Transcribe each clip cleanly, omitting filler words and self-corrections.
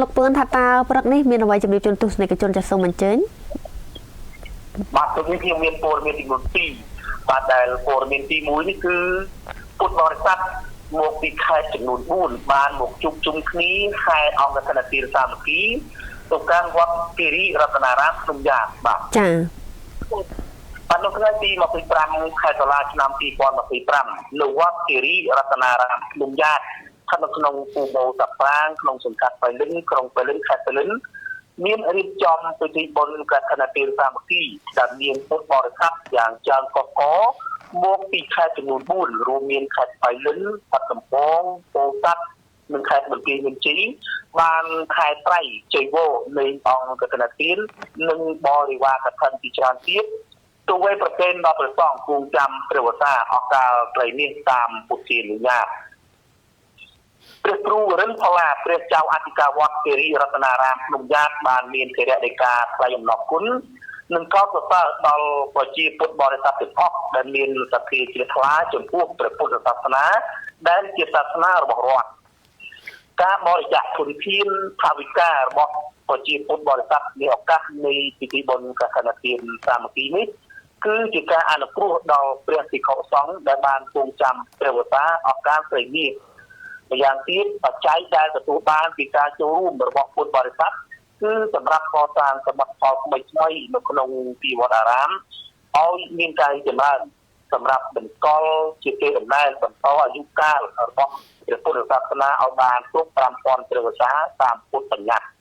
លោកពឿនថាតើព្រឹកនេះមានអ្វីជំរាបជូនទស្សនិកជនចាសសូមអញ្ជើញបាទព្រឹកនេះខ្ញុំមានព័ត៌មានទី1បាទដែលព័ត៌មានទី1នេះគឺពុទ្ធបរិស័ទមកពីខេត្តចំនួន4បានមកជួបជុំគ្នាខេត្តអង្គរធនធានសាមគ្គីទៅកាន់វត្តគិរីរតនារាមក្នុងយ៉ាបាទចា៎បាទនៅថ្ងៃទី25ខែតុលាឆ្នាំ2025នៅវត្តគិរីរតនារាមក្នុងយ៉ាស្ថិតនៅក្នុងភូមិតាប្រាងក្នុងសង្កាត់បៃលិនក្រុងបៃលិនខេត្តបៃលិនមានរៀបចំពិធីបុណ្យកឋិនទានសាមគ្គីដែលមានពុទ្ធបរិស័ទយ៉ាងច្រើនកកកមកពីខេត្តចំនួន4រួមមានខេត្តបៃលិនបាត់ដំបងពោធិ៍សាត់និងខេត្តបន្ទាយមានជ័យបានខែត្រៃជ័យវរនៃអង្គកឋិនទាននិងបរិវារកឋិនជាច្រើនទៀតទៅវេប្រគេនដល់ព្រះសង្ឃគង់ចាំព្រះវស្សាអកាលត្រីនេះតាមពុទ្ធជានុញ្ញាតព្រះគ្រូរិនផល្លាព្រះចៅអធិការវត្តគិរីរតនារាមភ្នំយ៉ាតបានមានកិរិយាដីកាថ្លែងអំណរគុណនិងកោតសរសើរដល់ប្រជាពុទ្ធបរិស័ទទាំងអស់ដែលមានសទ្ធាជ្រះថ្លាចំពោះព្រះពុទ្ធសាសនាដែលជាសាសនារបស់រដ្ឋការបរិច្ចាគធនធានថាវិការរបស់ប្រជាពុទ្ធបរិស័ទในឱកាសនៃពិធីបុណ្យកឋិនទានសាមគ្គីនេះគឺជាការអនុគ្រោះដល់ព្រះភិក្ខុសង្ឃដែលបានគង់ចាំព្រះវស្សាអកាលត្រីនេះម្យ៉ាងទៀតបច្ច័យដែលទទួលបានពីការចូលរួមរបស់ពុទ្ធបរិស័ទគឺសម្រាប់កសាងសមិទ្ធផលថ្មីៗនៅក្នុងទីវត្តអារាមឲ្យមានការចម្រើនសម្រាប់បន្តជាគេដំណើរបន្តអាយុកាលរបស់ព្រះពុទ្ធសាសនាឲ្យបានគ្រប់5000ព្រះវស្សាតាមពុទ្ធបញ្ញត្តិ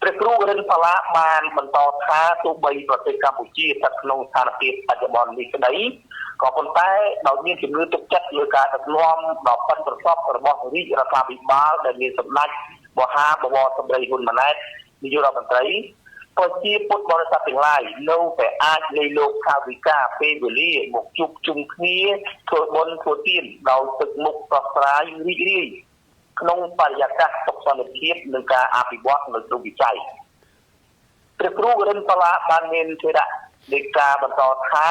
ព្រះគ្រូរិនផល្លាបានបន្តថាទោះបីប្រទេសកម្ពុជាស្ថិតក្នុងស្ថានភាពបច្ចុប្បន្ននេះក្តីក៏ប៉ុន្តែដោយមានជំនឿទុកចិត្តលើការដឹកនាំដ៏ប៉ិនប្រសប់របស់រាជរដ្ឋាភិបាលដែលមានសម្ដេចមហាបវរសម្ដីហ៊ុនម៉ាណែតនាយករដ្ឋមន្ត្រីប្រជាពុទ្ធបរិស័ទទាំងឡាយនៅតែអាចលៃលោកថាវិការពេលវេលាមកជួបជុំគ្នាធ្វើបុណ្យធ្វើទានដោយទឹកមុខស្រស់ស្រាយរីករាយក្នុងបរិយាកាសសុខសន្តិភាពនិងការអភិវឌ្ឍនៅក្នុងវិស័យព្រះគ្រូរិនផល្លាបានមានធរៈនៃការបន្តថា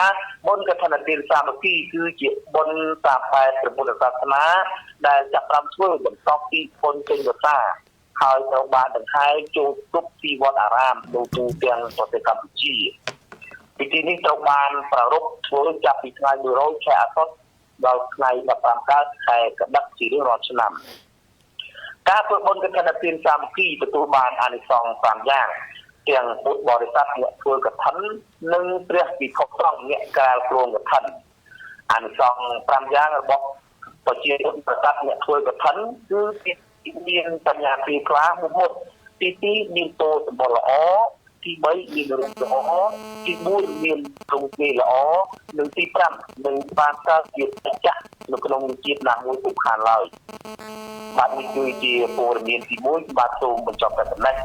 បុណ្យកឋិនទានសាមគ្គីគឺជាបុណ្យតាមបែបព្រះពុទ្ធសាសនាដែលចាប់ផ្ដើមធ្វើបន្ទាប់ពីបុណ្យចេញវស្សាហើយត្រូវបានដង្ហែចូលគ្រប់ទីវត្តអារាមនៅទូទាំងប្រទេសកម្ពុជាពិធីនេះត្រូវបានប្រារព្ធធ្វើចាប់ពីថ្ងៃ100ខែអាសត់ដល់ថ្ងៃ15កើតខែកដិកជារៀងរាល់ឆ្នាំការធ្វើបុណ្យកឋិនទានសាមគ្គីទទួលបានអានិសង្ស5យ៉ាងទាំងពុទ្ធបរិស័ទអ្នកធ្វើកឋិននិងព្រះភិក្ខុសង្ឃអ្នកក្រាលគ្រងកឋិនអានិសង្ស5យ៉ាងរបស់ប្រជាពុទ្ធបរិស័ទអ្នកធ្វើកឋិនគឺមានបញ្ញាពីខ្លាមុតទី2មានតោសម្បល់ល្អទី3មានរូបល្អទី4មានទ្រង់ទ្រាយល្អនិងទី5នឹងបានកើតជាសច្ចៈនៅក្នុងជាតិណាមួយទុកខានឡើយបាទនេះគឺជាព័ត៌មានទី1បាទសូមបញ្ចប់តែប៉ុណ្ណេះ